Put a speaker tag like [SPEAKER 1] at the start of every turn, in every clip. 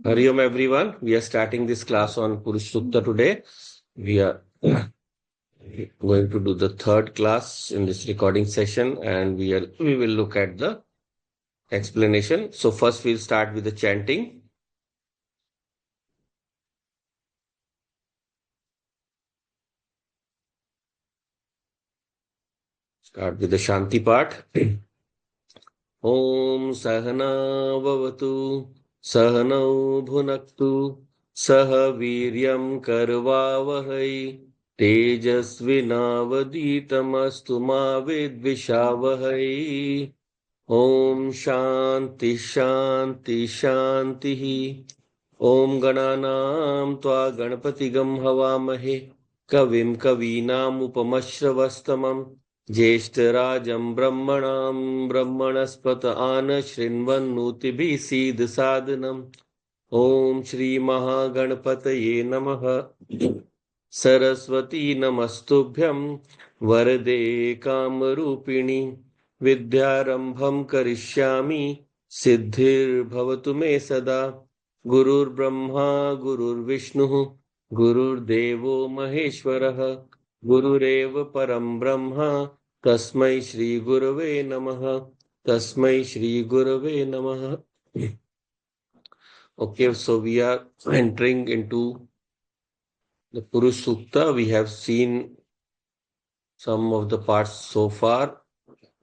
[SPEAKER 1] Hari Om everyone. We are starting this class on Purusha Sukta today. We are going to do the third class in this recording session, and we will look at the explanation. So first we'll start with the chanting. Start with the Shanti part. Om Sahana Vavatu Sahanau Bhunaktu Saha Viryam Karvavahai Tejasvinavaditamastu ma vidvishavahai. Om Shanti Shanti Shanti. Om Gananam Tva Ganpatigam Havamahe Kavim Kavinam Upamashravastamam Jeshtarajam Brahmanam Brahmanaspata Ana Shrinvannuti Sid Sadhanam. Om Shri Mahaganpataye Namaha. Saraswati Namastubhyam Varade Kamarupini Vidyarambham Karishyami Siddhir Bhavatu Me Sada. Gurur Brahma Gurur Vishnu Gurur Devo Maheshwaraha Gurureva Param Brahma Tasmai Shri Gurave Namaha. Tasmai Shri Gurave Namaha. Okay, so we are entering into the Purusha Sukta. We have seen some of the parts so far.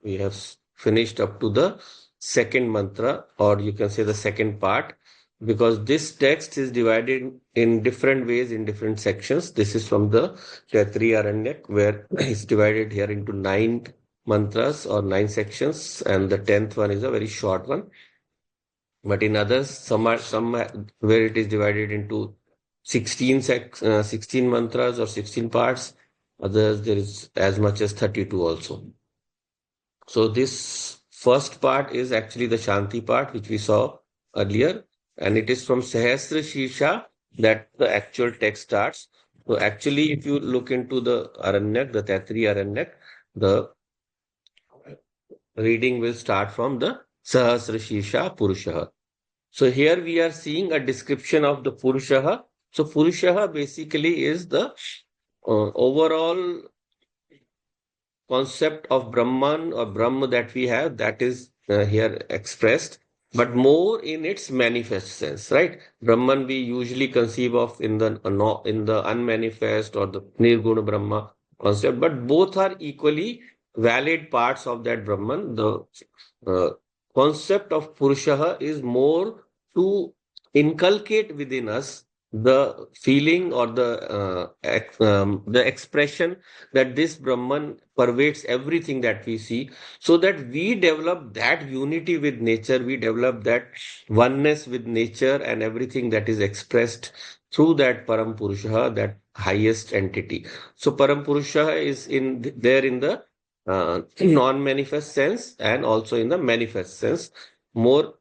[SPEAKER 1] We have finished up to the second mantra, or you can say the second part, because this text is divided in different ways in different sections. This is from the Taittiriya Aranyak, where it's divided here into 9 mantras or 9 sections, and the 10th one is a very short one. But in others, some where it is divided into 16 mantras or 16 parts. Others, there is as much as 32 also. So this first part is actually the Shanti part, which we saw earlier, and it is from Sahasra Shisha that the actual text starts. So actually, if you look into the Aranyak, the Taittiriya Aranyak, the reading will start from the Sahasra Shisha Purusha. So here we are seeing a description of the Purusha. So Purusha basically is the overall concept of Brahman or Brahma that we have, that is here expressed, but more in its manifest sense, right? Brahman we usually conceive of in the unmanifest or the Nirguna Brahma concept, but both are equally valid parts of that Brahman. The concept of Purusha is more to inculcate within us the feeling or the expression that this Brahman pervades everything that we see, so that we develop that unity with nature, we develop that oneness with nature and everything that is expressed through that Param Purusha, that highest entity. So Param Purusha is there in the non-manifest sense and also in the manifest sense. More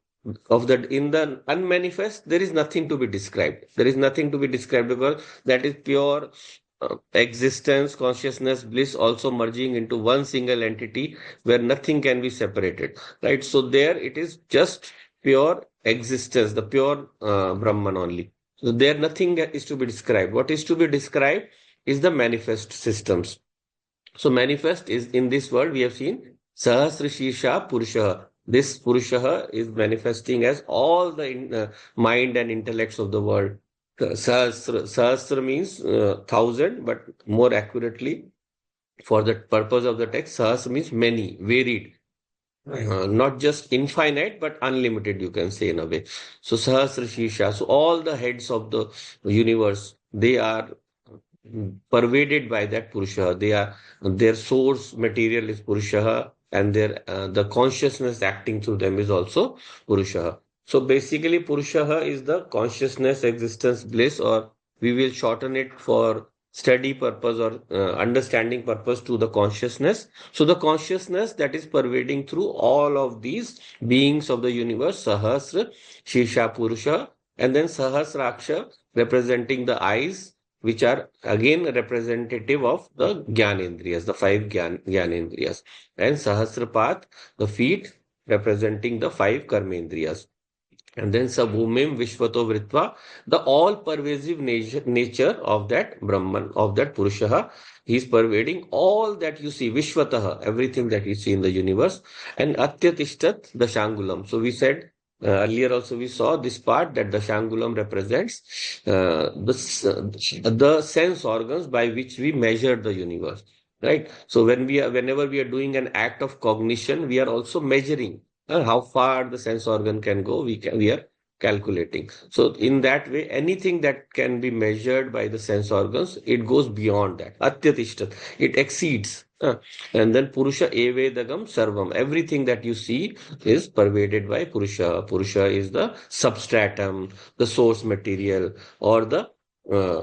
[SPEAKER 1] of that in the unmanifest, there is nothing to be described. There is nothing to be described because that is pure existence, consciousness, bliss, also merging into one single entity where nothing can be separated, right? So there it is just pure existence, the pure Brahman only. So there nothing is to be described. What is to be described is the manifest systems. So manifest is in this world we have seen Sahasra Shisha Purusha. This Purusha is manifesting as all the mind and intellects of the world. Sahasra means 1,000, but more accurately, for the purpose of the text, Sahasra means many, varied. Not just infinite, but unlimited, you can say in a way. So Sahasra Shisha. So all the heads of the universe, they are pervaded by that Purusha. Their source material is Purusha, and the consciousness acting through them is also Purusha. So basically, Purusha is the consciousness, existence, bliss, or we will shorten it for study purpose or understanding purpose to the consciousness. So the consciousness that is pervading through all of these beings of the universe, Sahasra, Shisha, Purusha, and then Sahasraksha representing the eyes, which are again representative of the Gyanendriyas, the 5 Gyanendriyas, and Sahasrapat, the feet, representing the 5 Karmendriyas. And then Sabhumim Vishvato Vritva, the all pervasive nature of that Brahman, of that Purusha. He is pervading all that you see, Vishwataha, everything that you see in the universe. And Atyatishtat, the Shangulam. So we said earlier also we saw this part that the Shangulam represents the sense organs by which we measure the universe. Right. So whenever we are doing an act of cognition, we are also measuring how far the sense organ can go. We are calculating. So in that way, anything that can be measured by the sense organs, it goes beyond that. Atyatishtat, it exceeds. And then Purusha Evedagam Sarvam. Everything that you see is pervaded by Purusha. Purusha is the substratum, the source material, or the uh,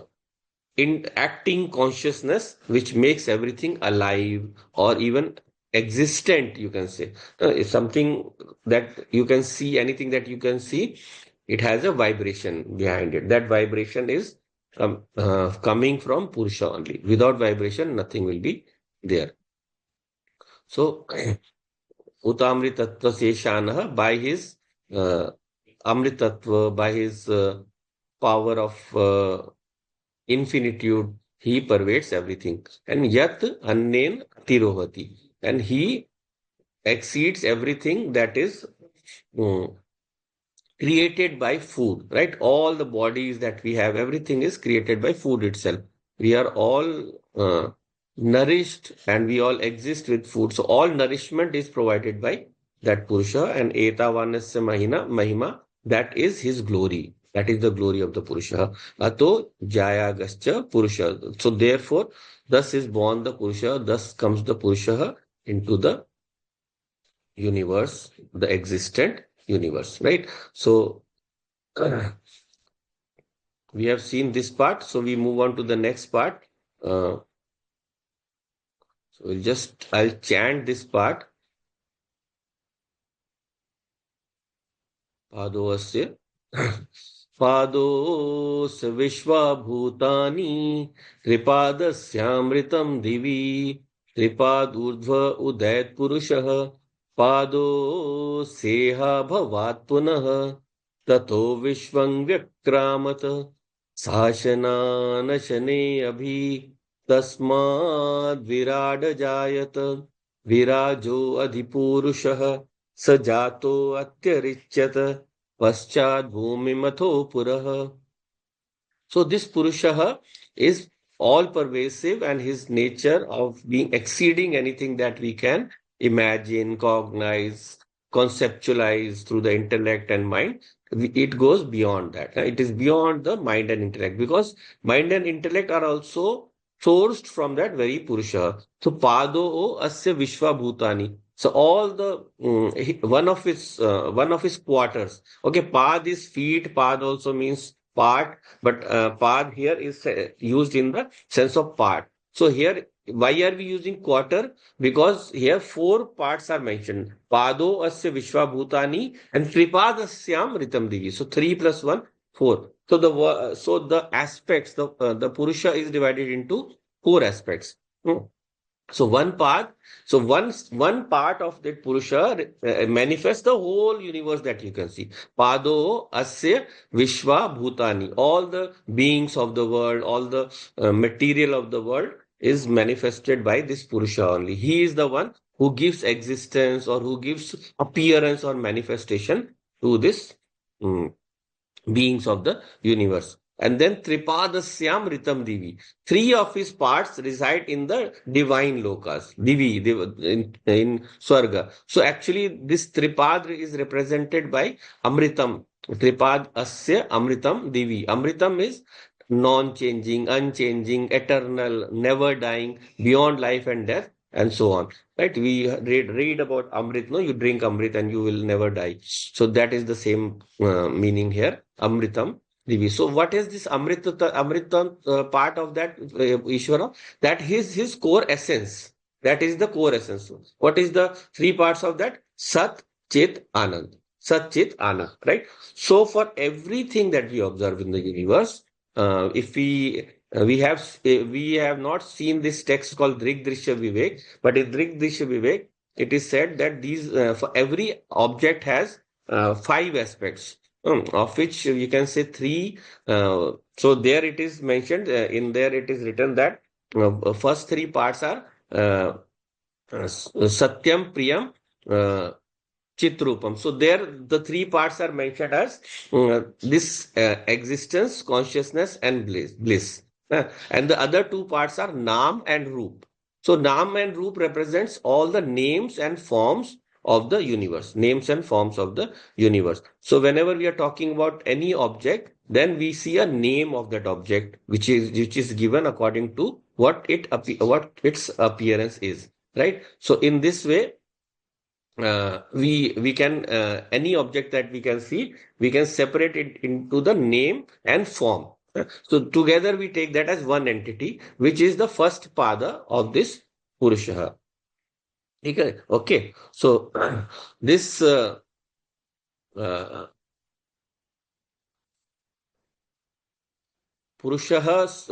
[SPEAKER 1] in acting consciousness which makes everything alive or even existent, you can say. It's something that you can see, anything that you can see, it has a vibration behind it. That vibration is coming from Purusha only. Without vibration, nothing will be there. So, Utamritattva Seshanah, by his uh, Amritattva, by his power of infinitude, he pervades everything. And yat annen tirohati. And he exceeds everything that is mm, created by food, right? All the bodies that we have, everything is created by food itself. We are all nourished and we all exist with food. So all nourishment is provided by that Purusha and Etavanasya Mahima, that is his glory. That is the glory of the Purusha. Ato Jaya Gascha Purusha. So therefore, thus is born the Purusha, thus comes the Purusha into the universe, the existent universe, right? So we have seen this part, so we move on to the next part. So I'll chant this part. पादोऽस्य पादोऽस्य विश्वभूतानि त्रिपादस्यामृतं दिवि त्रिपादूर्ध्व उदयत्पुरुषः पादोऽस्येह भवात् पुनः ततो विश्वं व्यक्रामत शासनानशने अभि तस्माद् विराड जायत विराजो अधिपूरुषः स जातो अत्यरिच्यत पश्चात् भूमिमथो पुरः. So this Purusha is all pervasive and his nature of being exceeding anything that we can imagine, cognize, conceptualize through the intellect and mind. It goes beyond that. It is beyond the mind and intellect because mind and intellect are also sourced from that very Purusha. So Pado asya Vishwa Bhutani. So all the one of his quarters. Okay, Pad is feet. Pad also means part, but pad here is used in the sense of part. So here, why are we using quarter? Because here four parts are mentioned. Pado asya Vishwa Bhutani and Tripadasyam Ritam Divi. So 3 plus 1, 4. So the aspects, the Purusha is divided into four aspects. Hmm. So one part of that Purusha manifests the whole universe that you can see. Pado asya Vishwa Bhutani. All the beings of the world, all the material of the world is manifested by this Purusha only. He is the one who gives existence or who gives appearance or manifestation to this mm, beings of the universe. And then Tripadasyam Ritam Divi. Three of his parts reside in the divine lokas, Divi, in Swarga. So actually, this Tripad is represented by Amritam. Tripad Asya Amritam Divi. Amritam is non-changing, unchanging, eternal, never dying, beyond life and death, and so on. Right? We read about Amrit. No, you drink Amrit and you will never die. So that is the same meaning here. Amritam Divi. So what is this Amritam part of that Ishvara? That is his core essence. That is the core essence. What is the three parts of that? Sat, Chit, Anand. Sat, Chit, Anand. Right? So for everything that we observe in the universe, if we have not seen this text called Drig Drishya Vivek, but in Drig Drishya Vivek, it is said that these for every object has five aspects. of which you can say three. So there it is mentioned, in there it is written that first three parts are Satyam, Priyam, uh, Chitrupam. So there the three parts are mentioned as this existence, consciousness, and bliss. And the other two parts are Nam and Roop. So Nam and Roop represents all the names and forms of the universe, names and forms of the universe. So whenever we are talking about any object, then we see a name of that object, which is given according to what its appearance is, right? So in this way, we can any object that we can see, we can separate it into the name and form. So together we take that as one entity, which is the first pada of this Purusha. Okay, okay. So this uh, Purusha's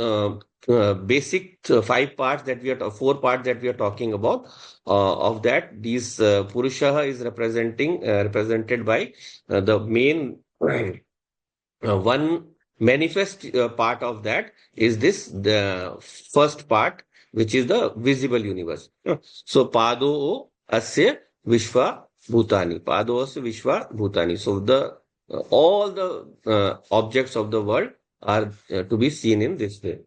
[SPEAKER 1] basic five parts that we are four parts that we are talking about. Of that, these Purusha is represented by the main one manifest part of that is this the first part, which is the visible universe. So Pado Asya Vishwa Bhutani. Pado Asya Vishwa Bhutani. So the all the objects of the world are to be seen in this way.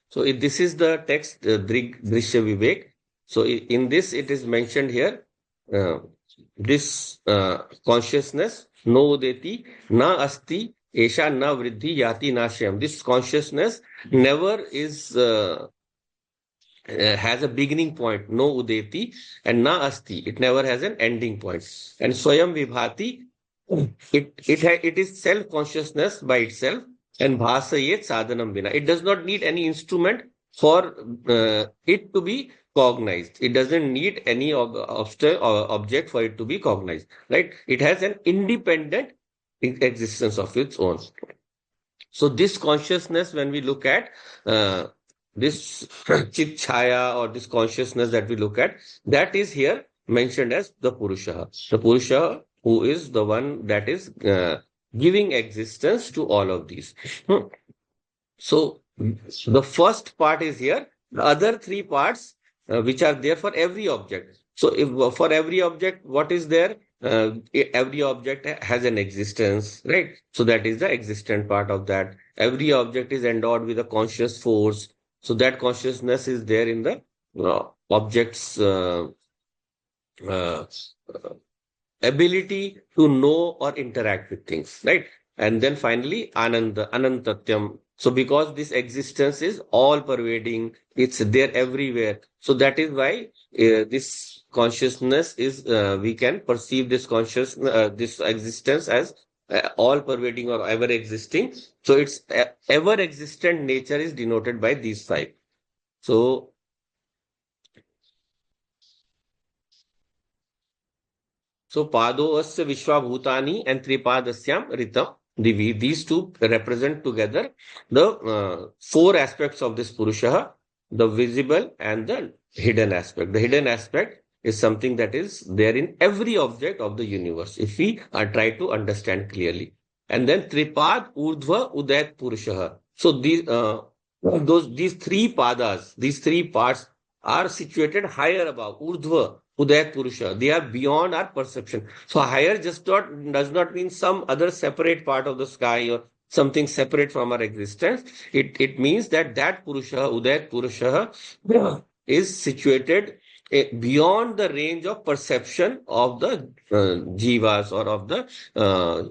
[SPEAKER 1] So this is the text, Drishya Vivek. So in this, it is mentioned here, uh, this consciousness, no udeti, na asti, esha na vriddhi, yati na shyam. This consciousness never has a beginning point, no udeti, and na asti, it never has an ending point. And swayam vibhati, it is self consciousness by itself, and bhasayet sadhanam bina. It does not need any instrument for it to be cognized. It doesn't need any object for it to be cognized, right? It has an independent existence of its own. So this consciousness, when we look at this chit chaya, or this consciousness that we look at, that is here mentioned as the Purusha. The Purusha who is the one that is giving existence to all of these. Hmm. So the first part is here. The other three parts, which are there for every object. So if for every object, what is there? Every object has an existence, right? So that is the existent part of that. Every object is endowed with a conscious force. So that consciousness is there in the object's uh, ability to know or interact with things, right? And then finally, Anantatyam. So because this existence is all pervading, it's there everywhere. So that is why this consciousness is, we can perceive this this existence as all pervading or ever existing. So its ever existent nature is denoted by these five. So So Pado Asya Vishwabhutani and Tripadasyam Ritam Divi. These two represent together the four aspects of this Purusha, the visible and the hidden aspect. The hidden aspect is something that is there in every object of the universe, if we try to understand clearly. And then Tripad Urdhva Udayat Purusha. So these three padas, these three parts are situated higher above Urdhva Udayat Purusha. They are beyond our perception. So higher just not does not mean some other separate part of the sky or something separate from our existence. It means that Purusha, Udayat Purusha, is situated beyond the range of perception of the jivas, or of the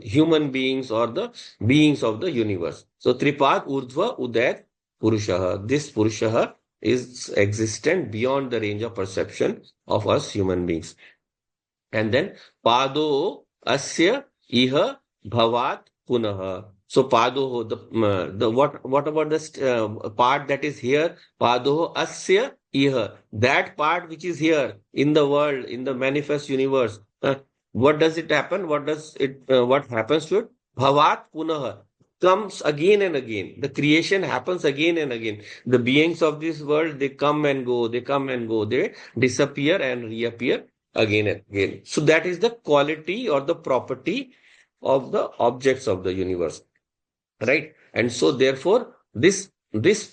[SPEAKER 1] human beings, or the beings of the universe. So Tripad Urdhva Udayat Purusha. This Purusha is existent beyond the range of perception of us human beings. And then Pado Asya Iha Bhavat Punaha. So Pado, the what about the part that is here? Pado Asya Iha. That part which is here in the world, in the manifest universe. What does it happen? What happens to it? Bhavat Punaha. Comes again and again. The creation happens again and again. The beings of this world, they come and go, they come and go, they disappear and reappear again and again. So that is the quality or the property of the objects of the universe, right? And so therefore this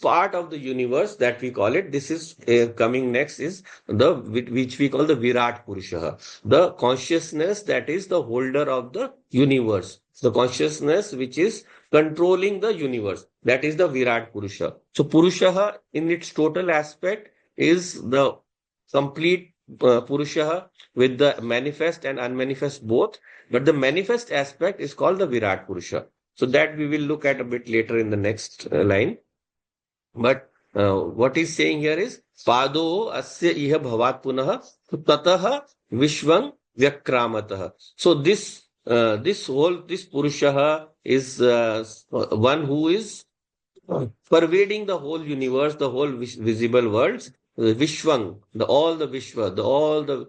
[SPEAKER 1] part of the universe that we call it, this is coming next is the which we call the Virat Purusha, the consciousness that is the holder of the universe, the consciousness which is controlling the universe, that is the Virat Purusha. So Purusha in its total aspect is the complete Purusha with the manifest and unmanifest both, but the manifest aspect is called the Virat Purusha. So that we will look at a bit later in the next line. But what he's saying here is Pado asya iha bhavat punah tataha vishwang vyakramatah. So this Purusha is one who is pervading the whole universe, the whole visible worlds, Vishwang, all the Vishwa, all the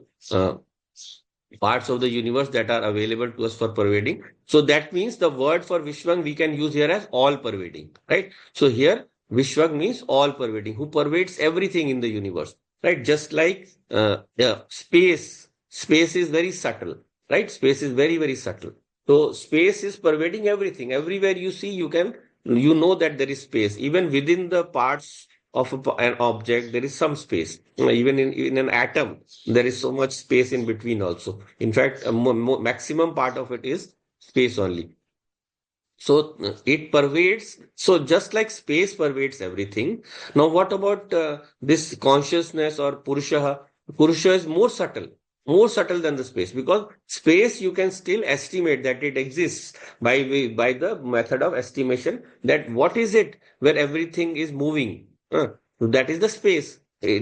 [SPEAKER 1] parts of the universe that are available to us for pervading. So that means the word for Vishwang we can use here as all pervading, right? So here Vishwang means all pervading, who pervades everything in the universe, right? Just like yeah, space is very subtle, right? Space is very, very subtle. So space is pervading everything. Everywhere you see, you know that there is space. Even within the parts of an object, there is some space. Even in an atom, there is so much space in between also. In fact, a maximum part of it is space only. So it pervades. So just like space pervades everything. Now, what about this consciousness or Purusha? Purusha is more subtle than the space, because space you can still estimate that it exists by the method of estimation. That what is it where everything is moving? That is the space.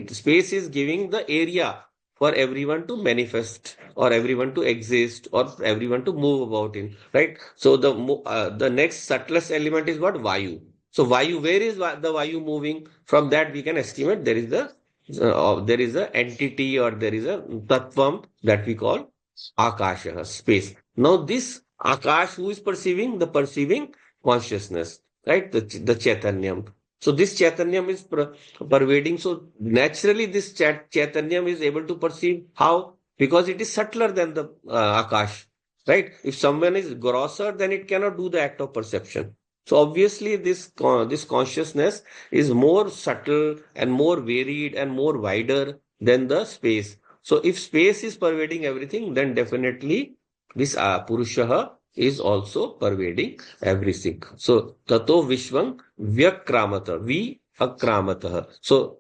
[SPEAKER 1] Space is giving the area for everyone to manifest or everyone to exist or everyone to move about in, right? So the next subtlest element is what? Vayu. So Vayu, where is the Vayu moving? From that we can estimate there is a entity or there is a tattvam that we call Akasha, space. Now this Akash, who is perceiving? The perceiving consciousness, right? The Chaitanyam. So this Chaitanyam is pervading. So naturally this Chaitanyam is able to perceive. How? Because it is subtler than the Akash, right? If someone is grosser, then it cannot do the act of perception. So obviously this consciousness is more subtle and more varied and more wider than the space. So if space is pervading everything, then definitely this Purusha is also pervading everything. So tato vishwang vyakramata, vi akramata. So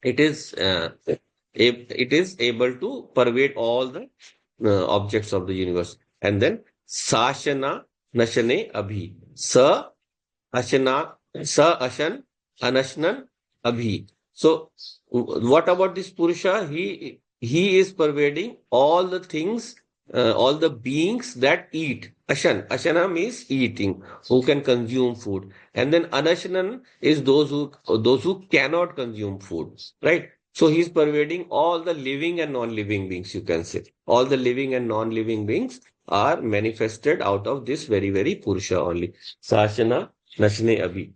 [SPEAKER 1] it is it is able to pervade all the objects of the universe. And then sashana nashane abhi, sa ashana, sa ashan anashnan abhi. So what about this Purusha? He is pervading all the things, all the beings that eat. Ashana means eating, who can consume food. And then anashnan is those who cannot consume food, right? So he's pervading all the living and non-living beings, you can say. All the living and non-living beings are manifested out of this very, very Purusha only. Sashana Nashne Abhi.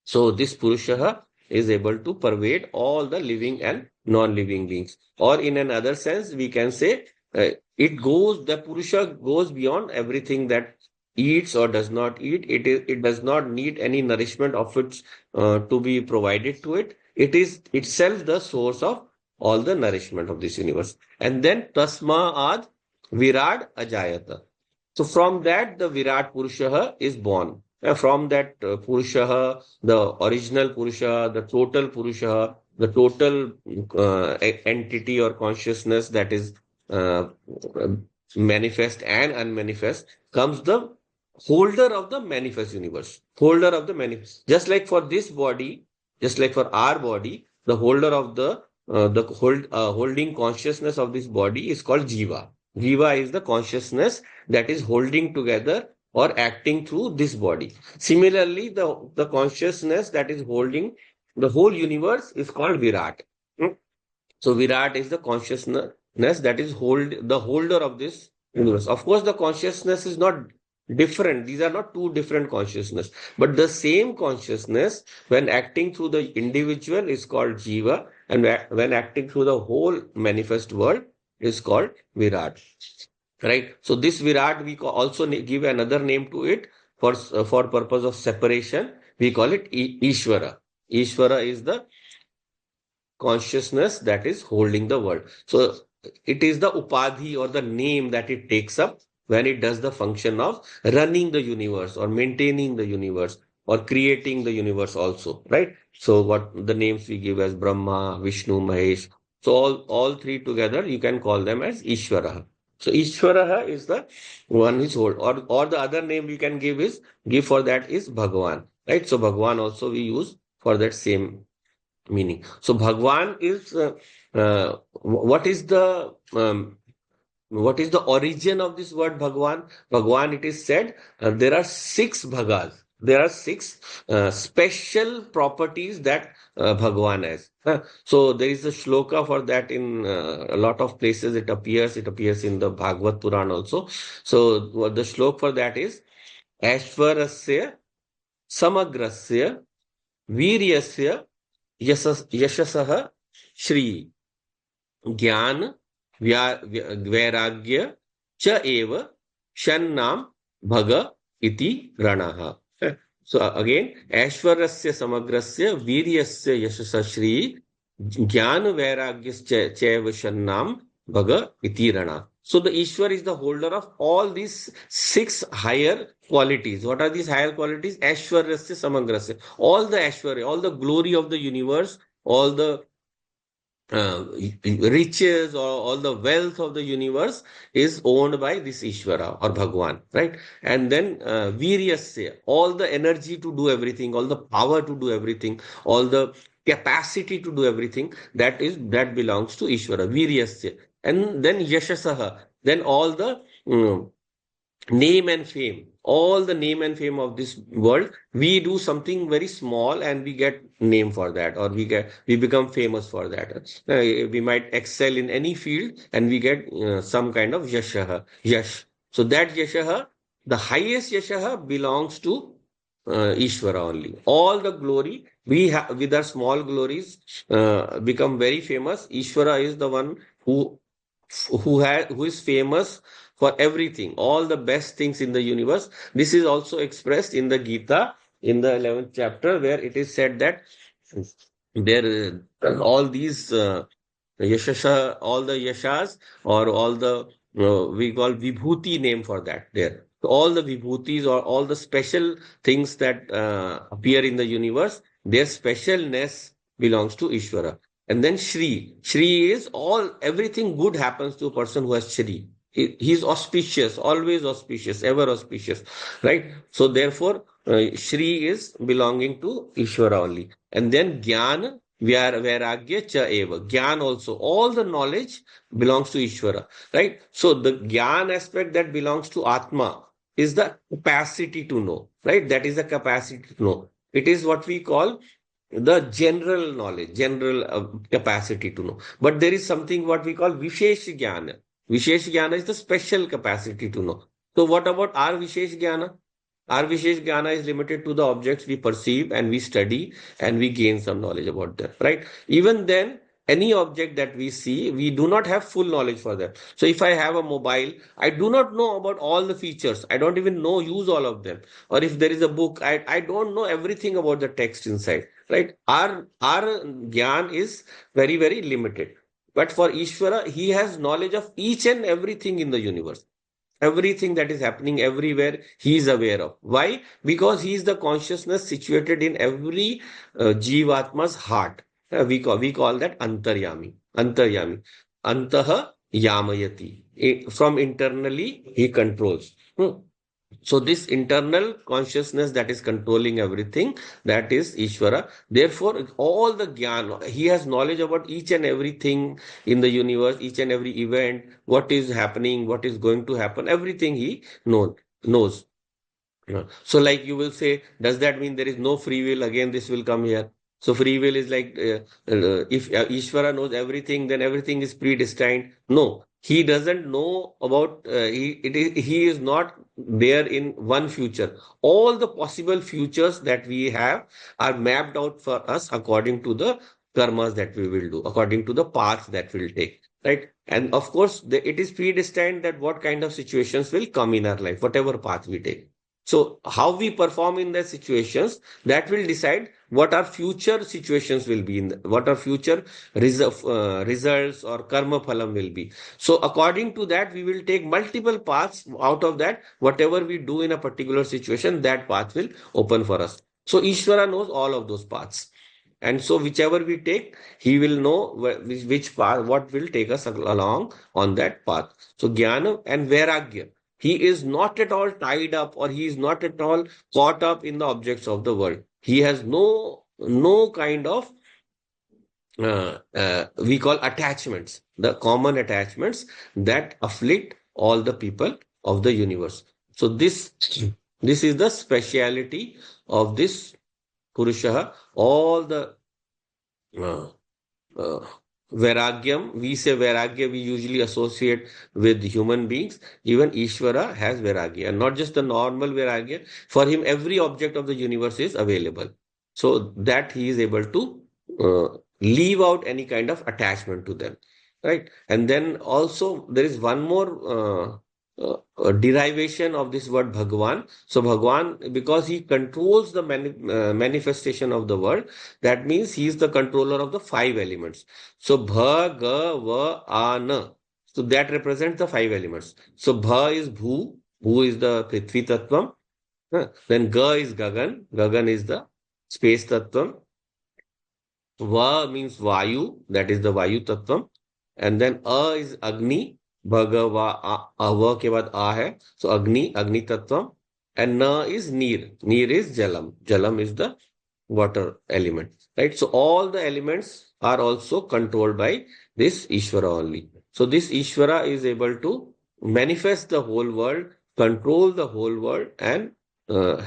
[SPEAKER 1] So this Purusha is able to pervade all the living and non-living beings. Or in another sense, we can say the Purusha goes beyond everything that eats or does not eat. It does not need any nourishment of its to be provided to it. It is itself the source of all the nourishment of this universe. And then Tasma Ad Virat Ajayata. So from that, the Virat Purusha is born. From that Purusha, the original Purusha, the total Purusha, the total entity or consciousness that is uh, manifest and unmanifest, comes the holder of the manifest universe. Holder of the manifest. Just like for this body, just like for our body, the holder of holding consciousness of this body is called Jiva. Jiva is the consciousness that is holding together or acting through this body. Similarly, the consciousness that is holding the whole universe is called Virat. Hmm? So Virat is the consciousness that is the holder of this universe. Of course, the consciousness is not different. These are not two different consciousness, but the same consciousness when acting through the individual is called Jiva, and when acting through the whole manifest world is called Virat. right? So this Virat, we also give another name to it for purpose of separation. We call it Ishvara. Ishvara is the consciousness that is holding the world. So it is the upadhi or the name that it takes up when it does the function of running the universe or maintaining the universe or creating the universe also, right? So what the names we give as Brahma, Vishnu, Mahesh. So all three together you can call them as Ishvara. So Ishvara is the one is hold, or the other name we can give for that is Bhagwan, right? So Bhagwan also we use for that same meaning. So Bhagwan is what is the origin of this word Bhagwan? Bhagwan, it is said there are six bhagas. There are six special properties that Bhagwan has. So there is a shloka for that in a lot of places. It appears. It appears in the Bhagavad Puran also. So what the shlok for that is Aishwarasya Samagrasya Viryasya यशसः Shri ज्ञान वैराग्य च एव षण्णां भग इति रणः. So again, ऐश्वर्यस्य समग्रस्य वीर्यस्य यशसः श्री ज्ञान वैराग्यश्च चैव षण्णां भग इति रणः. So the Ishwar is the holder of all these six higher qualities. What are these higher qualities? Aishwaryasya samagrasya. All the Aishwarya, all the glory of the universe, all the uh, riches or all the wealth of the universe is owned by this Ishvara or Bhagwan, right? And then Viryasya, all the energy to do everything, all the power to do everything, all the capacity to do everything, that belongs to Ishvara, Viryasya. And then Yashasaha, then all the name and fame, all the name and fame of this world, we do something very small and we get name for that, or we become famous for that. We might excel in any field and we get some kind of yash. So that yashaha, the highest yashaha belongs to Ishvara only. All the glory we have with our small glories become very famous. Ishvara is the one who is famous for everything, all the best things in the universe. This is also expressed in the Gita in the 11th chapter, where it is said that there all these yashasha, all the yashas or all the we call vibhuti name for that there. So all the vibhutis or all the special things that appear in the universe, their specialness belongs to Ishvara. And then Shri. Shri is everything good happens to a person who has Shri. He's auspicious, always auspicious, ever auspicious, right? So therefore, Shri is belonging to Ishvara only. And then Jnana, Vairagya cha eva. Gyan also, all the knowledge belongs to Ishvara, right? So the Gyan aspect that belongs to Atma is the capacity to know, right? That is the capacity to know. It is what we call the general knowledge, general capacity to know. But there is something what we call Vishesh Jnana. Vishesh Jnana is the special capacity to know. So what about our Vishesh Jnana? Our Vishesh Jnana is limited to the objects we perceive and we study and we gain some knowledge about them, right? Even then, any object that we see, we do not have full knowledge for that. So if I have a mobile, I do not know about all the features. I don't even know use all of them. Or if there is a book, I don't know everything about the text inside, right? Our Gyan is very, very limited. But for Ishvara, he has knowledge of each and everything in the universe. Everything that is happening everywhere, he is aware of. Why? Because he is the consciousness situated in every Jivatma's heart. We call that Antaryami. Antaryami. Antaha Yamayati. From internally, he controls. So this internal consciousness that is controlling everything, that is Ishvara. Therefore, all the Gyan, he has knowledge about each and everything in the universe, each and every event, what is happening, what is going to happen, everything he knows. So like you will say, does that mean there is no free will? Again, this will come here. So free will is like if Ishvara knows everything, then everything is predestined. No, he doesn't know about he is not there in one future. All the possible futures that we have are mapped out for us according to the karmas that we will do, according to the path that we'll take. right? And of course, it is predestined that what kind of situations will come in our life, whatever path we take. So how we perform in the situations, that will decide what our future situations will be, what our future results or karma phalam will be. So according to that, we will take multiple paths. Out of that, whatever we do in a particular situation, that path will open for us. So Ishvara knows all of those paths. And so whichever we take, he will know which path, what will take us along on that path. So Jnana and Vairagya. He is not at all tied up, or he is not at all caught up in the objects of the world. He has no kind of we call attachments, the common attachments that afflict all the people of the universe. So this is the speciality of this Purusha. All the uh, uh, Vairagyam, we say Vairagya, we usually associate with human beings. Even Ishvara has Vairagya, and not just the normal Vairagya. For him, every object of the universe is available. So that he is able to leave out any kind of attachment to them, right? And then also there is one more derivation of this word Bhagwan. So Bhagwan, because he controls the manifestation of the world, that means he is the controller of the five elements. So Bha, Ga, Va, Ana. So that represents the five elements. So Bha is Bhu. Bhu is the Prithvi Tattvam. Then Ga is Gagan. Gagan is the space Tattvam. Va means Vayu. That is the Vayu Tattvam. And then A is Agni. Bhagava, Va के बाद A है. So Agni, Agni Tattvam. And Na is Neer. Neer is Jalam. Jalam is the water element, right? So all the elements are also controlled by this Ishvara only. So this Ishvara is able to manifest the whole world, control the whole world, and uh,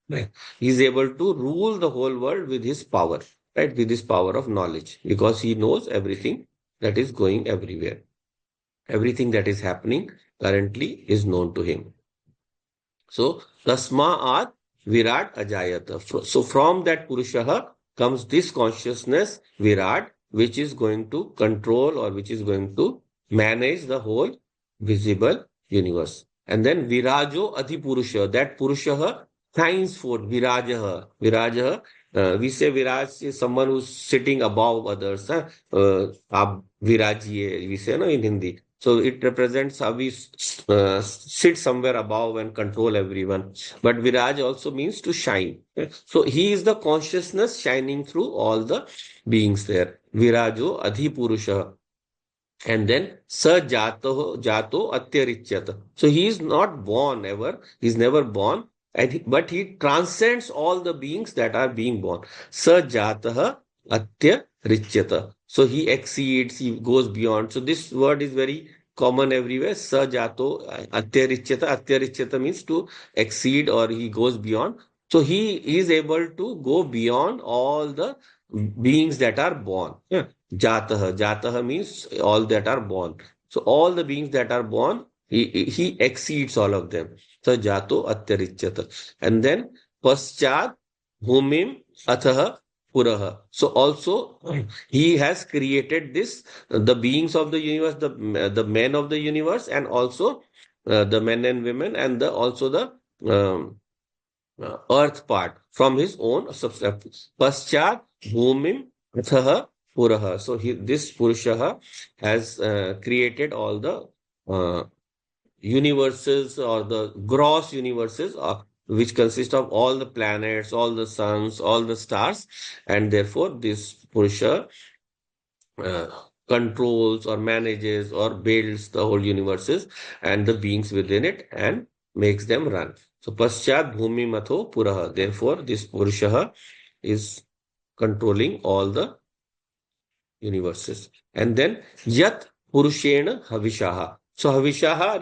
[SPEAKER 1] right, he is able to rule the whole world with his power, right? With his power of knowledge, because he knows everything that is going everywhere. Everything that is happening currently is known to him. So, tasma'at virat ajayata. So, from that Purusha comes this consciousness, virat, which is going to control, or which is going to manage the whole visible universe. And then virajo adhipurusha, that Purusha shines forth, virajaha. Virajaha, we say viraj is someone who's sitting above others. Aap virajiye, we say no, in Hindi. So it represents how we sit somewhere above and control everyone. But Viraj also means to shine. So he is the consciousness shining through all the beings there. Virajo Adhipurusha. And then Sa Jato Atyarichyata. So he is not born ever. He is never born. But he transcends all the beings that are being born. Sa Jataha Atyarichyata. So he exceeds, he goes beyond. So this word is very common everywhere. Sa Jato Atyarichyata. Atyarichyata means to exceed, or he goes beyond. So he is able to go beyond all the beings that are born. Yeah. Jataha. Jataha means all that are born. So all the beings that are born, he exceeds all of them. So jato atyarichyata. And then paschat bhumim athaha puraha. So also he has created this, the beings of the universe, the men of the universe, and also the men and women, and also the earth part from his own substance. Paschat bhumim athaha puraha. So this Purusha has created all the universes, or the gross universes, which consist of all the planets, all the suns, all the stars, and therefore this Purusha uh, controls or manages or builds the whole universes and the beings within it, and makes them run. So Paschat Bhumi Matho Puraha. Therefore, this Purusha is controlling all the universes. And then Yat Purushena Havishaha. So Havishaha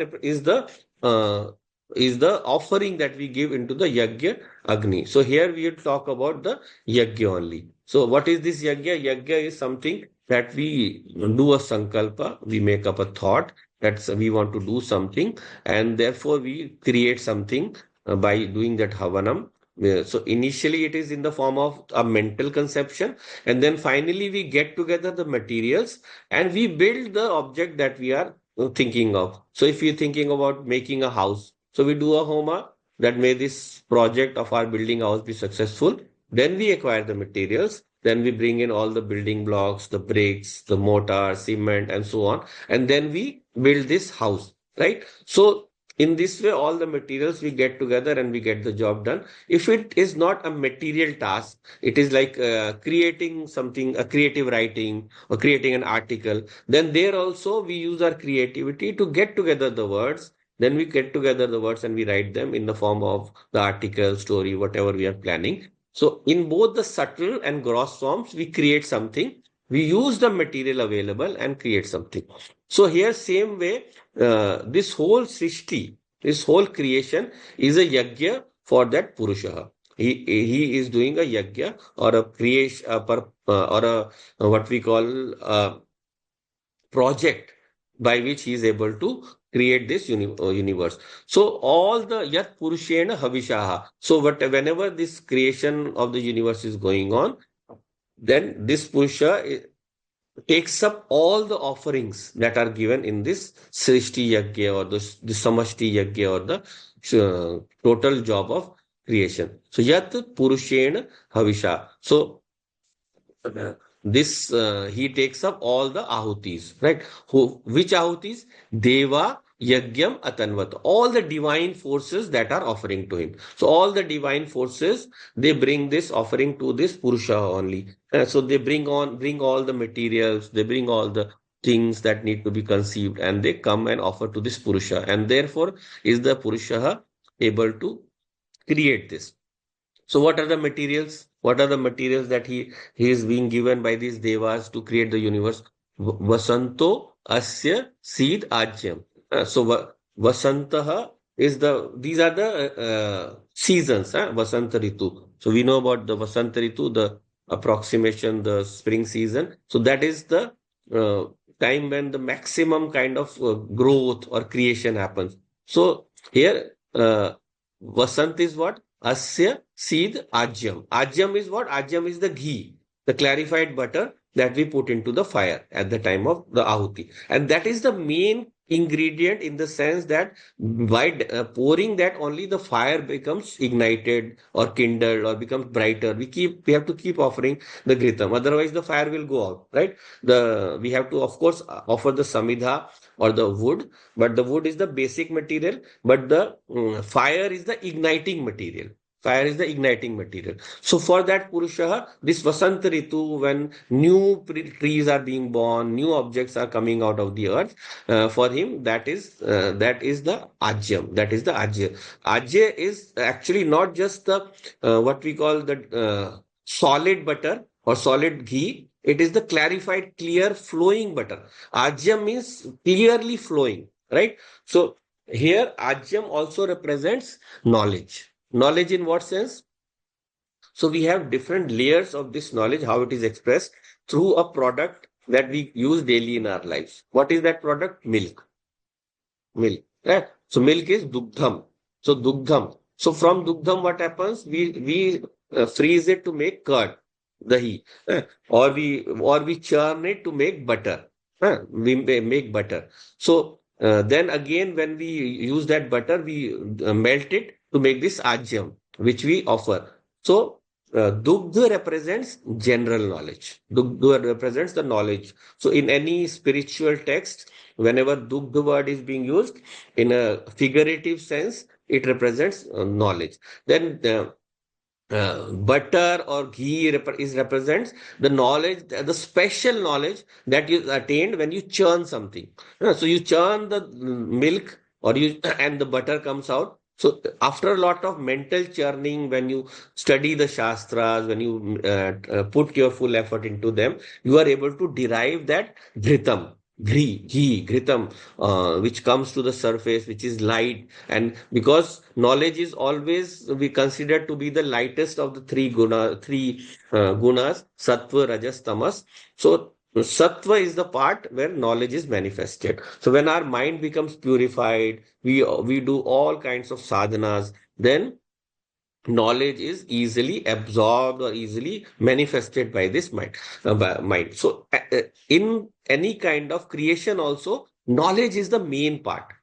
[SPEAKER 1] uh, is the offering that we give into the Yagya Agni. So here we will talk about the Yagya only. So what is this Yagya? Yagya is something that we do a sankalpa, we make up a thought that we want to do something, and therefore we create something by doing that Havanam. So initially it is in the form of a mental conception, and then finally we get together the materials and we build the object that we are thinking of. So if you're thinking about making a house, so we do a homa that may this project of our building house be successful. Then we acquire the materials. Then we bring in all the building blocks, the bricks, the mortar, cement, and so on. And then we build this house, right? So in this way, all the materials we get together and we get the job done. If it is not a material task, it is like creating something, a creative writing or creating an article, then there also we use our creativity to get together the words. Then we get together the words and we write them in the form of the article, story, whatever we are planning. So in both the subtle and gross forms, we create something. We use the material available and create something. So here, same way, this whole Srishti, this whole creation is a yajna for that Purusha. He is doing a yajna or a creation or a what we call project by which he is able to create this universe. So all the yat purushena havishaha. So whenever this creation of the universe is going on, then this Purusha takes up all the offerings that are given in this Srishti Yajna or the Samashti Yajna or the total job of creation. So Yat Purushena Havisha. So this he takes up all the ahutis, right? Which ahutis? Deva Yagyam Atanvat. All the divine forces that are offering to him. So all the divine forces, they bring this offering to this Purusha only. So they bring all the materials, they bring all the things that need to be conceived, and they come and offer to this Purusha. And therefore is the Purusha able to create this. So what are the materials? What are the materials that he is being given by these devas to create the universe? Vasanto asya seed ajyam. Vasantaha is these are the seasons, Vasanta Ritu. So we know about the Vasanta Ritu, the approximation, the spring season. So that is the uh, time when the maximum kind of growth or creation happens. So here, Vasant is what? Asya seed ajyam. Ajyam is what? Ajyam is the ghee, the clarified butter that we put into the fire at the time of the ahuti. And that is the main ingredient in the sense that by pouring that only the fire becomes ignited or kindled or becomes brighter. We have to keep offering the gritam. Otherwise the fire will go out, right? We have to of course offer the samidha or the wood, but the wood is the basic material, but the fire is the igniting material. Fire is the igniting material. So for that Purusha, this Vasant Ritu, when new trees are being born, new objects are coming out of the earth, for him that is the Ajyam. That is the Ajya. Ajya is actually not just the what we call the solid butter or solid ghee. It is the clarified, clear, flowing butter. Ajyam means clearly flowing, right? So here Ajyam also represents knowledge. Knowledge in what sense? So we have different layers of this knowledge, how it is expressed through a product that we use daily in our lives. What is that product? Milk. Milk. Right? So milk is dugdham. So dugdham. So from dugdham, what happens? We freeze it to make curd, dahi, or we churn it to make butter. We make butter. So then again, when we use that butter, we melt it to make this ajyam, which we offer. So dugdha represents general knowledge. Dugdha represents the knowledge. So in any spiritual text, whenever dugdha word is being used in a figurative sense, it represents knowledge. Then butter or ghee represents the knowledge, the special knowledge that you attained when you churn something. So you churn the milk or you and the butter comes out. So after a lot of mental churning, when you study the shastras, when you put your full effort into them, you are able to derive that dhritam, ghee, ghritam, which comes to the surface, which is light. And because knowledge is always we consider to be the lightest of the three gunas, sattva, rajas, tamas. So sattva is the part where knowledge is manifested. So when our mind becomes purified, we do all kinds of sadhanas. Then knowledge is easily absorbed or easily manifested by this mind. So, in any kind of creation, also, knowledge is the main part.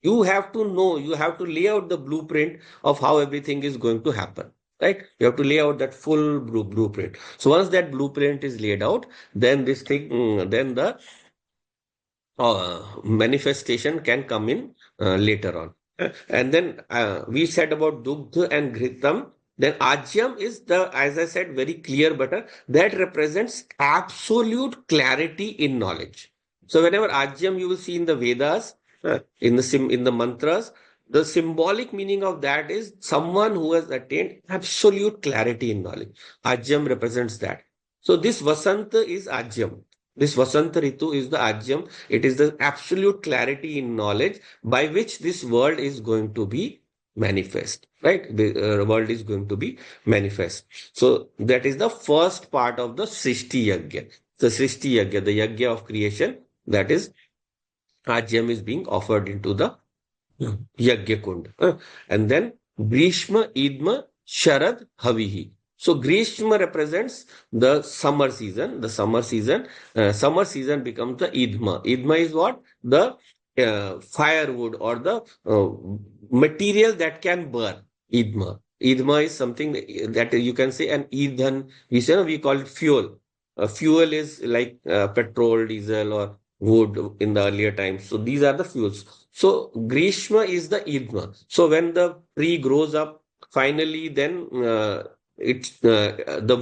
[SPEAKER 1] You have to know, you have to lay out the blueprint of how everything is going to happen. Right? You have to lay out that full blueprint. So once that blueprint is laid out, then this thing, then the manifestation can come in later on. And then we said about Dugdha and Ghritam. Then Ajyam is the, as I said, very clear butter that represents absolute clarity in knowledge. So whenever Ajyam you will see in the Vedas, in the mantras, the symbolic meaning of that is someone who has attained absolute clarity in knowledge. Ajyam represents that. So this Vasanta is Ajyam. This Vasanta Ritu is the Ajyam. It is the absolute clarity in knowledge by which this world is going to be manifest, right? The world is going to be manifest. So that is the first part of the Srishti Yagya. The Srishti Yagya, the Yagya of creation, that is Ajyam is being offered into the Yagya Kund. And then Grishma, Idma, Sharad, Havihi. So Grishma represents the summer season. Summer season becomes the Idma. Idma is what? The firewood or the material that can burn. Idma. Idma is something that you can say an Idhan. We call it fuel. Fuel is like petrol, diesel, or wood in the earlier times. So these are the fuels. So Grishma is the Idma. So when the tree grows up, finally, then the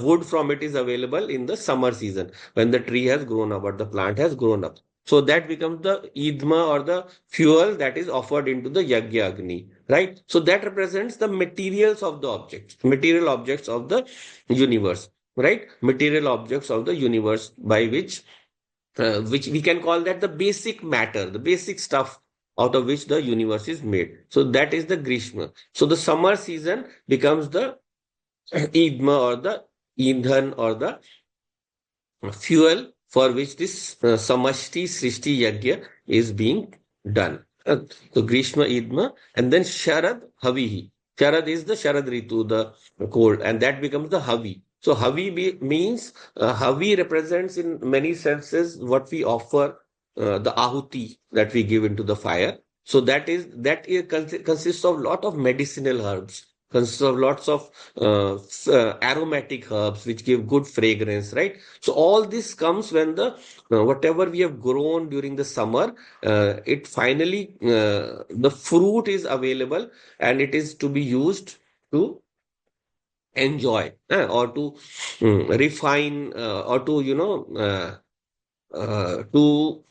[SPEAKER 1] wood from it is available in the summer season when the tree has grown up or the plant has grown up. So that becomes the Idma or the fuel that is offered into the Yagya Agni, right? So that represents the materials of the objects, material objects of the universe, right? Material objects of the universe by which we can call that the basic matter, the basic stuff out of which the universe is made. So that is the Grishma. So the summer season becomes the Idma or the Indhan or the fuel for which this Samashti Srishti Yagya is being done. So Grishma Idma and then Sharad Havihi. Sharad is the Sharad Ritu, the cold, and that becomes the Havi. So means Havi represents in many senses what we offer, the Ahuti that we give into the fire. So consists of lot of medicinal herbs, consists of lots of aromatic herbs which give good fragrance, right? So all this comes when the whatever we have grown during the summer, it finally the fruit is available and it is to be used to enjoy or to refine or to to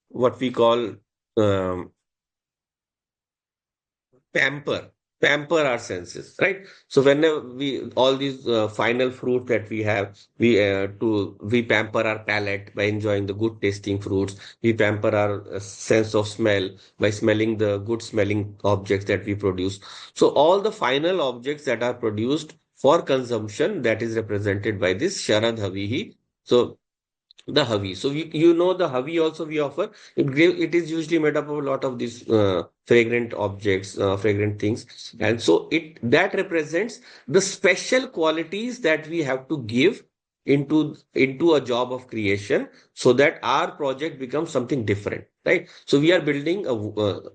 [SPEAKER 1] what we call um, pamper pamper our senses, right? So whenever we all these final fruit that we have, we pamper our palate by enjoying the good tasting fruits. We pamper our sense of smell by smelling the good smelling objects that we produce. So all the final objects that are produced for consumption, that is represented by this Sharad Havihi. So the Havi. So the Havi also we offer. It is usually made up of a lot of these fragrant objects, fragrant things, and so it that represents the special qualities that we have to give into a job of creation, so that our project becomes something different, right? So we are building a wood.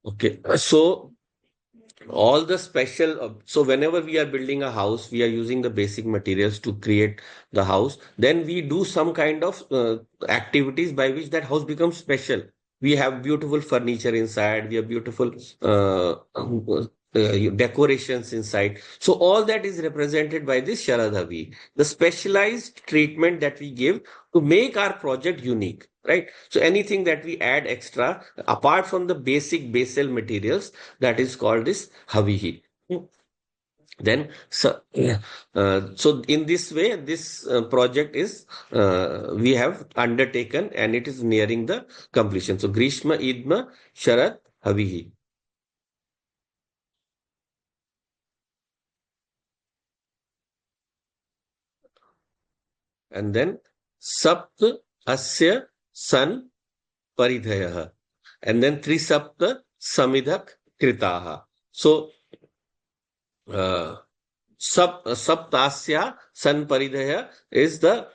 [SPEAKER 1] Okay, so all the special so whenever we are building a house, we are using the basic materials to create the house, then we do some kind of activities by which that house becomes special. We have beautiful furniture inside, we have beautiful decorations inside. So all that is represented by this Sharadhavi, the specialized treatment that we give to make our project unique, right? So anything that we add extra apart from the basic basal materials, that is called this Havihi. Then, so, yeah, so in this way, this project is we have undertaken and it is nearing the completion. So, Grishma, Idma, Sharad, Havihi. And then Sapt, Asya, San, Paridhayaha. And then Trisapta, Samidhak, Kritaha. So, uh, Saptasya Sanparidaya is there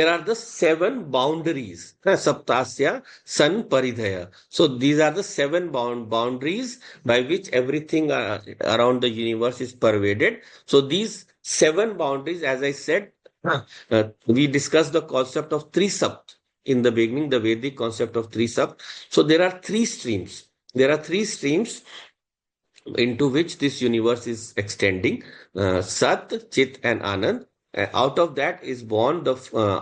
[SPEAKER 1] are the seven boundaries. Saptasya Sanparidaya. So these are the seven boundaries by which everything around the universe is pervaded. So these seven boundaries, as I said, we discussed the concept of Trisapt in the beginning, the Vedic concept of Trisapt. So there are three streams. There are three streams into which this universe is extending. Sat, Chit, and Anand. Out of that is born the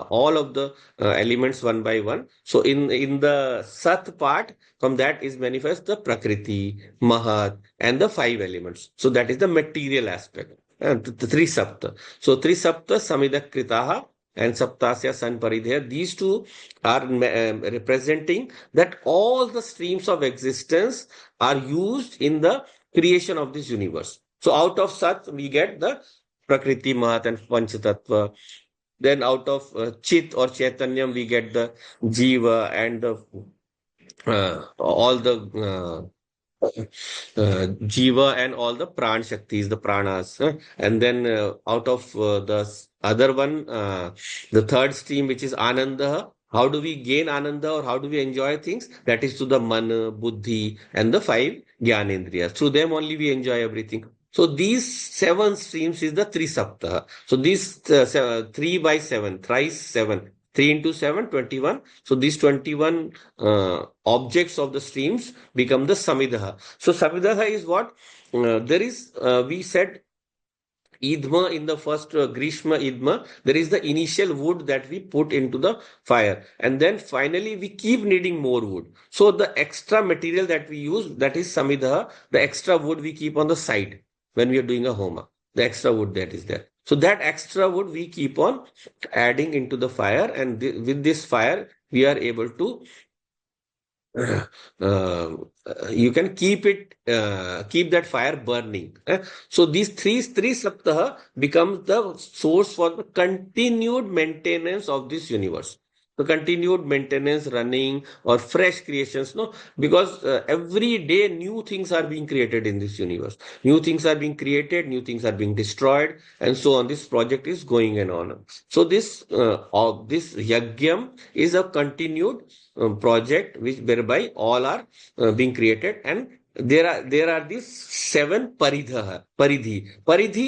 [SPEAKER 1] all of the elements one by one. So in the Sat part, from that is manifest the Prakriti, Mahat, and the five elements. So that is the material aspect. The three Sapta. So three Sapta Samidak Kritaha and Saptasya Sanparidhya. These two are representing that all the streams of existence are used in the creation of this universe. So out of Sat, we get the Prakriti, Mahat, and Panchatattva. Then out of Chit or Chaitanyam, we get the Jiva and all the Jiva and all the Pran Shaktis, the Pranas. And then out of other one, the third stream, which is Ananda. How do we gain Ananda or how do we enjoy things? That is to the Mana, Buddhi, and the five Gyanendriyas. Through them only we enjoy everything. So these seven streams is the Tri Saptaha. So these 3 by 7, thrice 7, 3 into 7, 21. So these 21 objects of the streams become the Samidaha. So Samidaha is what? We said Idma in the first Grishma Idma, there is the initial wood that we put into the fire. And then finally we keep needing more wood. So the extra material that we use, that is Samidaha, the extra wood we keep on the side when we are doing a homa. The extra wood that is there. So that extra wood we keep on adding into the fire, and with this fire we are able to uh, you can keep that fire burning. So these three saptaha becomes the source for the continued maintenance of this universe. The continued maintenance, running or fresh creations, no, because every day new things are being created in this universe. New things are being created, new things are being destroyed, and so on. This project is going on. So this yagyam is a continued project which whereby all are being created, and there are these seven paridhi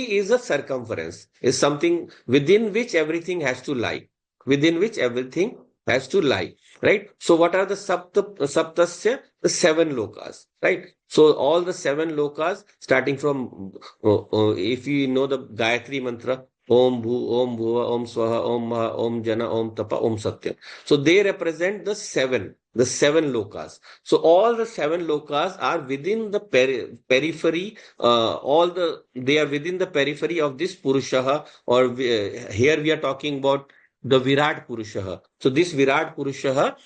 [SPEAKER 1] is a circumference, is something within which everything has to lie, within which everything has to lie, right? So what are the saptasya? The seven lokas, right? So all the seven lokas starting from if you know the Gayatri mantra, Om Bhu, Om Bhuva, Om Swaha, Om Maha, Om Jana, Om Tapa, Om Satya. So they represent the seven lokas. So all the seven lokas are within the periphery. They are within the periphery of this Purusha, or here we are talking about the Virat Purusha. So this Virat Purusha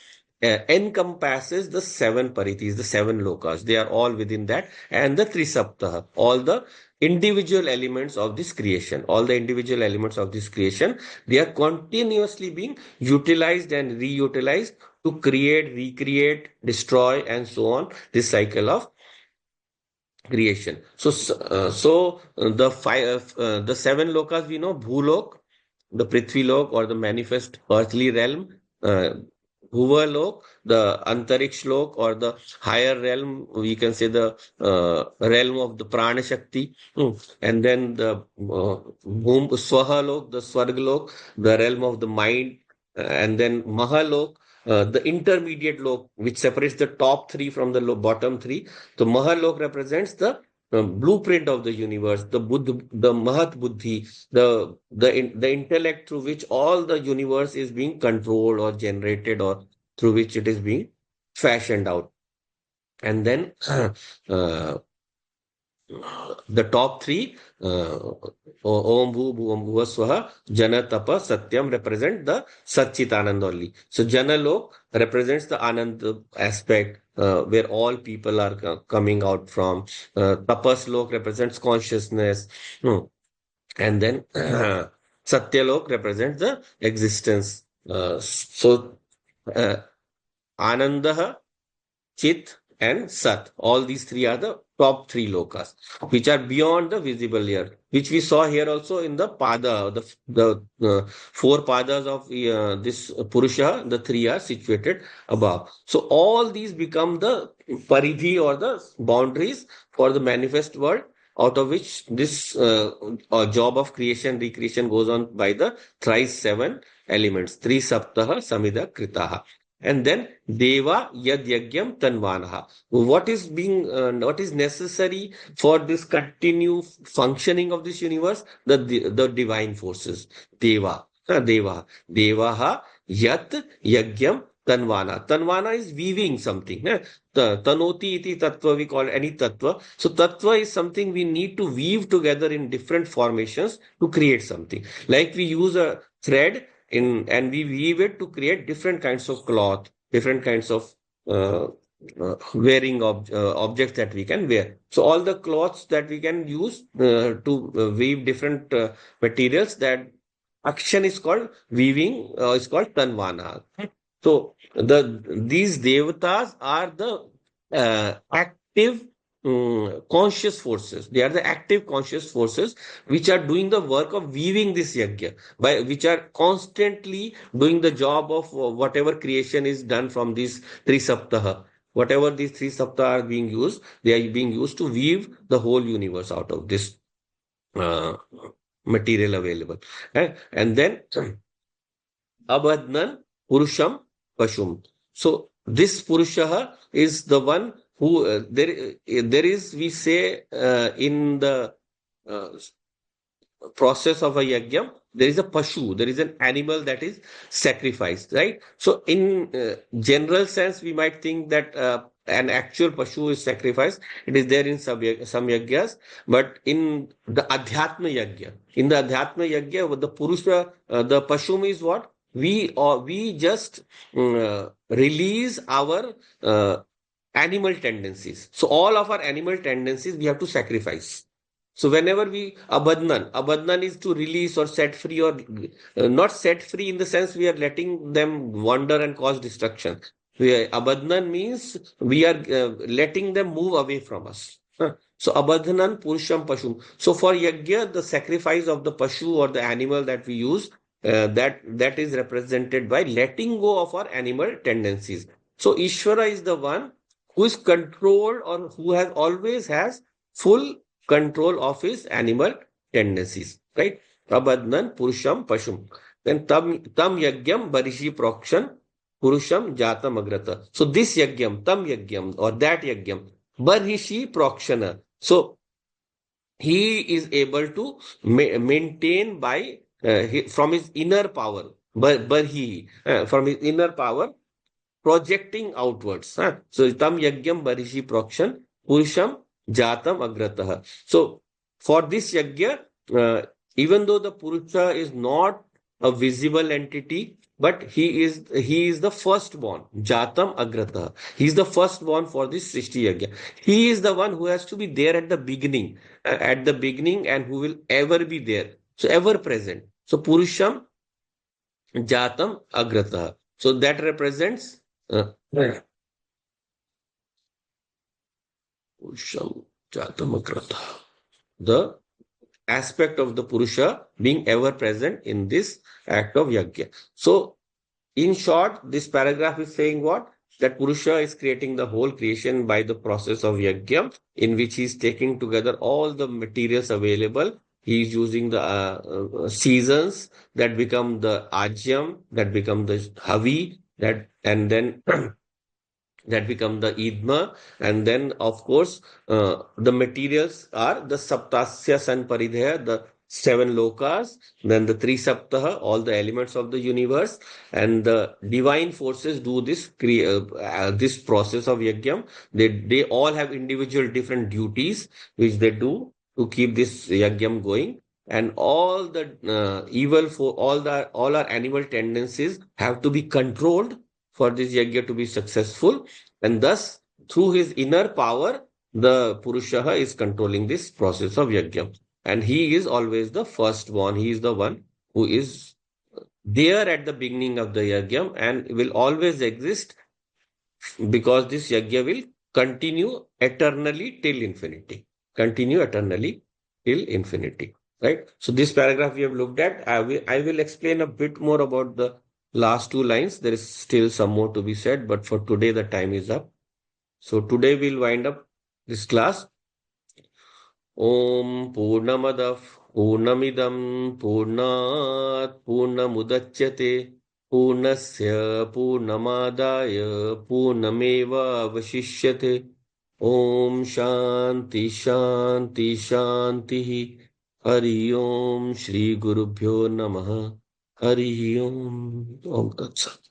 [SPEAKER 1] encompasses the seven paritis, the seven lokas. They are all within that, and the Trisaptaha, all the individual elements of this creation, all the individual elements of this creation, they are continuously being utilized and reutilized to create, recreate, destroy, and so on. This cycle of creation. The seven lokas we know: Bhulok, the Prithvi Lok or the manifest earthly realm, uh, Bhuva Lok, the Antariksh Lok or the higher realm, we can say the realm of the Prana Shakti, and then the Swaha Lok, the Swarg Lok, the realm of the mind, and then Mahalok, the intermediate lok, which separates the top three from the bottom three. The Mahalok represents the blueprint of the universe, the Mahat Buddhi, the intellect through which all the universe is being controlled or generated, or through which it is being fashioned out. And then the top three, Om Bhu Bhuvam Bhuva Swaha, Jana Tapa Satyam represent the Satchitanand only. So Jana Lok represents the Anand aspect where all people are coming out from. Tapas Lok represents consciousness. Hmm. And then Satyalok represents the existence. So uh, Anandaha, Chit, and Sat. All these three are the top three lokas, which are beyond the visible layer, which we saw here also in the pada, the four padas of this Purusha, the three are situated above. So all these become the paridhi or the boundaries for the manifest world, out of which this job of creation, recreation goes on by the thrice seven elements, three saptaha, samida, kritaha. And then Deva Yad Yagyam Tanvanaha. What is necessary for this continued functioning of this universe? The divine forces. Deva. Deva. Devaha Yat Yagyam Tanvana. Tanvana is weaving something. Tanoti iti tattva, we call any tattva. So tattva is something we need to weave together in different formations to create something. Like we use a thread in and we weave it to create different kinds of cloth, different kinds of wearing objects that we can wear. So all the cloths that we can use to weave different materials, that action is called weaving, is called tanvana. So these devatas are the active conscious forces. They are the active conscious forces which are doing the work of weaving this yajna, by which are constantly doing the job of whatever creation is done from these three saptaha. Whatever these three saptaha are being used, they are being used to weave the whole universe out of this uh, material available. And then Abhadnan Purusham Pashum. So this Purusha is the one who there is, we say, in the uh, process of a yajna, there is a pashu, there is an animal that is sacrificed, right? So in general sense, we might think that an actual pashu is sacrificed. It is there in some yajnas, but in the adhyatma yajna, the purusha, the pashum is what? We just release our animal tendencies. So all of our animal tendencies we have to sacrifice. So whenever abadnan is to release or set free, or not set free in the sense we are letting them wander and cause destruction. Abadnan means we are letting them move away from us. So abadhanan purusham pashum. So for yajna, the sacrifice of the pashu or the animal that we use, that is represented by letting go of our animal tendencies. So Ishvara is the one who is controlled, or who has always has full control of his animal tendencies, right? Abadnan Purusham Pashum. Then tam yagyam barishi prokshan Purusham jatam agrata. So this yagyam, tam yagyam, or that yagyam, barishi prokshana. So he is able to maintain by from his inner power, from his inner power projecting outwards. So tam yagyam barishi prokshan purusham jatam agratah. So for this yajna, even though the Purusha is not a visible entity, but he is the firstborn, jatam agratah. He is the firstborn for this Srishti yajna. He is the one who has to be there at the beginning, and who will ever be there. So ever present. So Purusham jatam agratah. So that represents Purusham Jatamakrata. The aspect of the Purusha being ever present in this act of Yajna. So, in short, this paragraph is saying what? That Purusha is creating the whole creation by the process of Yajna, in which he is taking together all the materials available. He is using the seasons that become the Ajyam, that become the Havi, and then that become the idma, and then of course the materials are the saptasya san paridhaya, the seven lokas, then the three saptaha, all the elements of the universe, and the divine forces do this process of yajna. They all have individual different duties which they do to keep this yajna going. And all the evil for all our animal tendencies have to be controlled for this yajna to be successful. And thus, through his inner power, the Purusha is controlling this process of yajna. And he is always the firstborn. He is the one who is there at the beginning of the yajna and will always exist because this yajna will continue eternally till infinity. Continue eternally till infinity. Right? So this paragraph we have looked at. I will explain a bit more about the last two lines. There is still some more to be said, but for today the time is up. So today we'll wind up this class. Om Purnamadah Purnamidam Purnat Purnamudachyate Purnasya Purnamadaya Purnameva Vashishyate Om Shanti Shanti Shanti Hari Om Shri Gurubhyo Namaha Hari Om Om Tat Sat.